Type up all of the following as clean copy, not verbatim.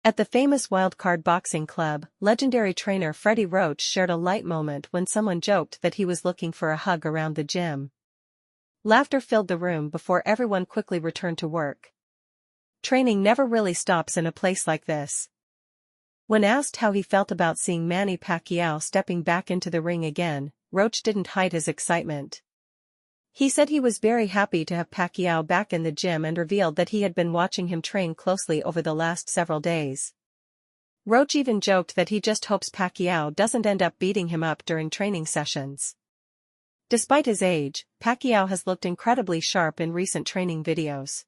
At the famous Wildcard Boxing Club, legendary trainer Freddie Roach shared a light moment when someone joked that he was looking for a hug around the gym. Laughter filled the room before everyone quickly returned to work. Training never really stops in a place like this. When asked how he felt about seeing Manny Pacquiao stepping back into the ring again, Roach didn't hide his excitement. He said he was very happy to have Pacquiao back in the gym and revealed that he had been watching him train closely over the last several days. Roach even joked that he just hopes Pacquiao doesn't end up beating him up during training sessions. Despite his age, Pacquiao has looked incredibly sharp in recent training videos.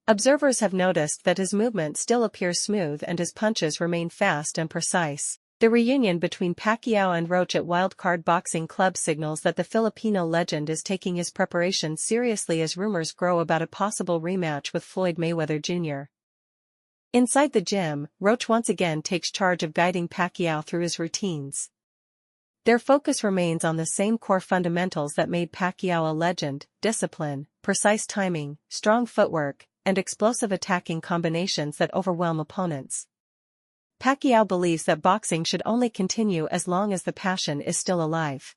Observers have noticed that his movement still appears smooth and his punches remain fast and precise. The reunion between Pacquiao and Roach at Wildcard Boxing Club signals that the Filipino legend is taking his preparation seriously as rumors grow about a possible rematch with Floyd Mayweather Jr. Inside the gym, Roach once again takes charge of guiding Pacquiao through his routines. Their focus remains on the same core fundamentals that made Pacquiao a legend: discipline, precise timing, strong footwork, and explosive attacking combinations that overwhelm opponents. Pacquiao believes that boxing should only continue as long as the passion is still alive.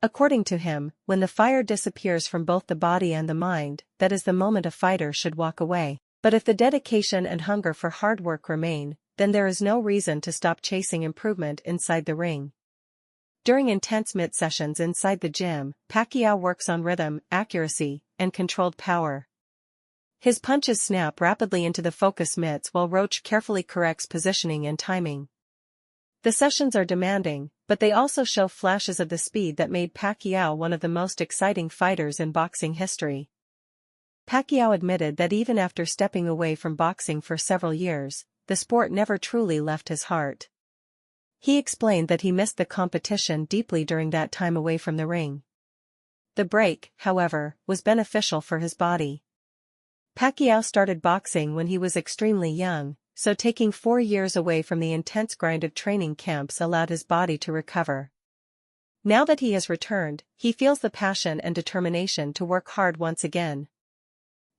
According to him, when the fire disappears from both the body and the mind, that is the moment a fighter should walk away. But if the dedication and hunger for hard work remain, then there is no reason to stop chasing improvement inside the ring. During intense mitt sessions inside the gym, Pacquiao works on rhythm, accuracy, and controlled power. His punches snap rapidly into the focus mitts while Roach carefully corrects positioning and timing. The sessions are demanding, but they also show flashes of the speed that made Pacquiao one of the most exciting fighters in boxing history. Pacquiao admitted that even after stepping away from boxing for several years, the sport never truly left his heart. He explained that he missed the competition deeply during that time away from the ring. The break, however, was beneficial for his body. Pacquiao started boxing when he was extremely young, so taking 4 years away from the intense grind of training camps allowed his body to recover. Now that he has returned, he feels the passion and determination to work hard once again.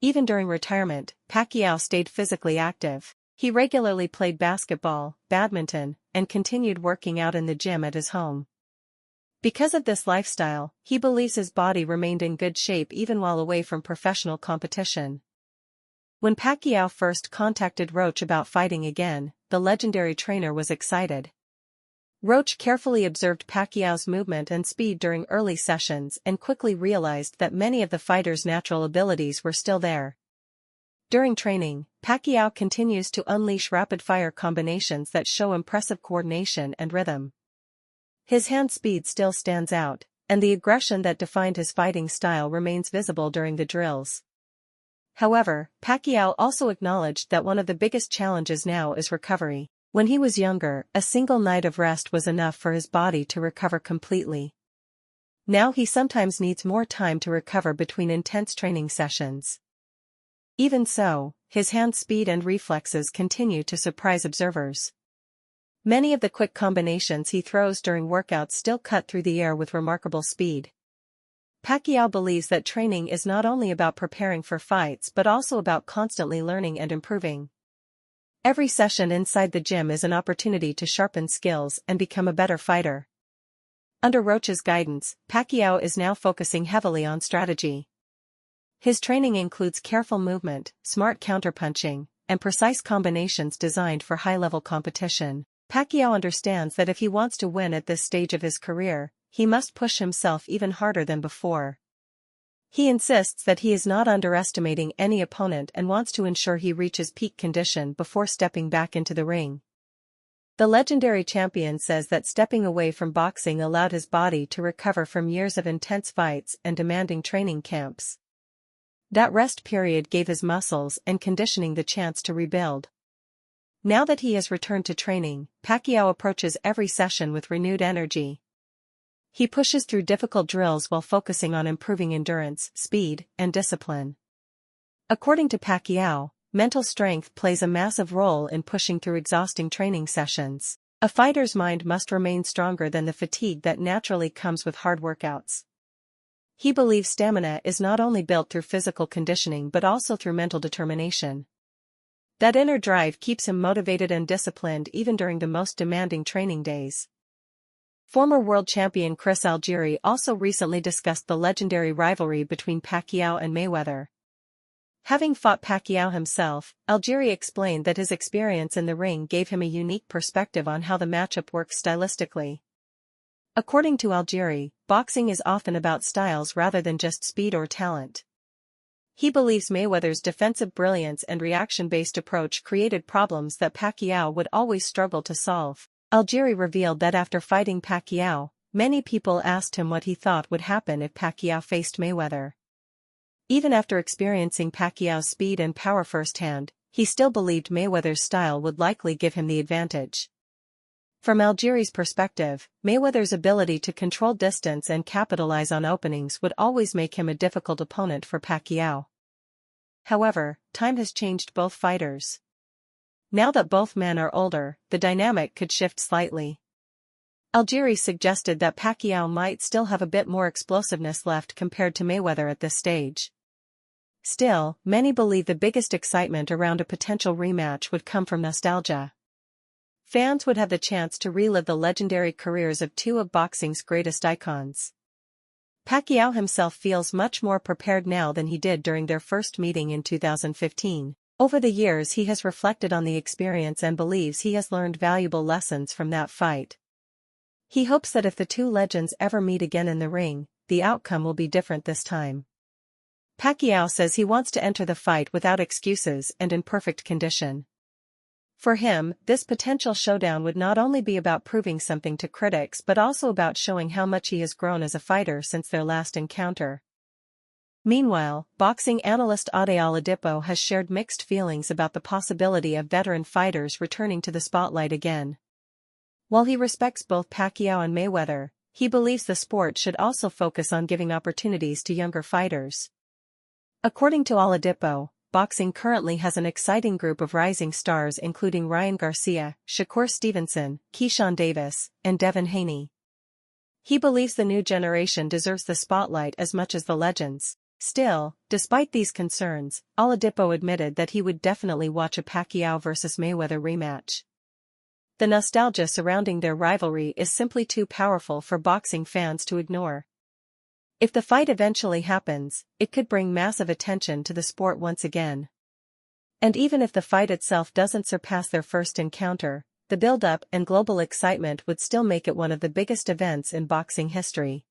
Even during retirement, Pacquiao stayed physically active. He regularly played basketball, badminton, and continued working out in the gym at his home. Because of this lifestyle, he believes his body remained in good shape even while away from professional competition. When Pacquiao first contacted Roach about fighting again, the legendary trainer was excited. Roach carefully observed Pacquiao's movement and speed during early sessions and quickly realized that many of the fighter's natural abilities were still there. During training, Pacquiao continues to unleash rapid-fire combinations that show impressive coordination and rhythm. His hand speed still stands out, and the aggression that defined his fighting style remains visible during the drills. However, Pacquiao also acknowledged that one of the biggest challenges now is recovery. When he was younger, a single night of rest was enough for his body to recover completely. Now he sometimes needs more time to recover between intense training sessions. Even so, his hand speed and reflexes continue to surprise observers. Many of the quick combinations he throws during workouts still cut through the air with remarkable speed. Pacquiao believes that training is not only about preparing for fights but also about constantly learning and improving. Every session inside the gym is an opportunity to sharpen skills and become a better fighter. Under Roach's guidance, Pacquiao is now focusing heavily on strategy. His training includes careful movement, smart counterpunching, and precise combinations designed for high-level competition. Pacquiao understands that if he wants to win at this stage of his career, he must push himself even harder than before. He insists that he is not underestimating any opponent and wants to ensure he reaches peak condition before stepping back into the ring. The legendary champion says that stepping away from boxing allowed his body to recover from years of intense fights and demanding training camps. That rest period gave his muscles and conditioning the chance to rebuild. Now that he has returned to training, Pacquiao approaches every session with renewed energy. He pushes through difficult drills while focusing on improving endurance, speed, and discipline. According to Pacquiao, mental strength plays a massive role in pushing through exhausting training sessions. A fighter's mind must remain stronger than the fatigue that naturally comes with hard workouts. He believes stamina is not only built through physical conditioning but also through mental determination. That inner drive keeps him motivated and disciplined even during the most demanding training days. Former world champion Chris Algieri also recently discussed the legendary rivalry between Pacquiao and Mayweather. Having fought Pacquiao himself, Algieri explained that his experience in the ring gave him a unique perspective on how the matchup works stylistically. According to Algieri, boxing is often about styles rather than just speed or talent. He believes Mayweather's defensive brilliance and reaction-based approach created problems that Pacquiao would always struggle to solve. Algieri revealed that after fighting Pacquiao, many people asked him what he thought would happen if Pacquiao faced Mayweather. Even after experiencing Pacquiao's speed and power firsthand, he still believed Mayweather's style would likely give him the advantage. From Algieri's perspective, Mayweather's ability to control distance and capitalize on openings would always make him a difficult opponent for Pacquiao. However, time has changed both fighters. Now that both men are older, the dynamic could shift slightly. Algieri suggested that Pacquiao might still have a bit more explosiveness left compared to Mayweather at this stage. Still, many believe the biggest excitement around a potential rematch would come from nostalgia. Fans would have the chance to relive the legendary careers of two of boxing's greatest icons. Pacquiao himself feels much more prepared now than he did during their first meeting in 2015. Over the years he has reflected on the experience and believes he has learned valuable lessons from that fight. He hopes that if the two legends ever meet again in the ring, the outcome will be different this time. Pacquiao says he wants to enter the fight without excuses and in perfect condition. For him, this potential showdown would not only be about proving something to critics but also about showing how much he has grown as a fighter since their last encounter. Meanwhile, boxing analyst Ade Oladipo has shared mixed feelings about the possibility of veteran fighters returning to the spotlight again. While he respects both Pacquiao and Mayweather, he believes the sport should also focus on giving opportunities to younger fighters. According to Oladipo, boxing currently has an exciting group of rising stars including Ryan Garcia, Shakur Stevenson, Keyshawn Davis, and Devin Haney. He believes the new generation deserves the spotlight as much as the legends. Still, despite these concerns, Oladipo admitted that he would definitely watch a Pacquiao vs Mayweather rematch. The nostalgia surrounding their rivalry is simply too powerful for boxing fans to ignore. If the fight eventually happens, it could bring massive attention to the sport once again. And even if the fight itself doesn't surpass their first encounter, the build-up and global excitement would still make it one of the biggest events in boxing history.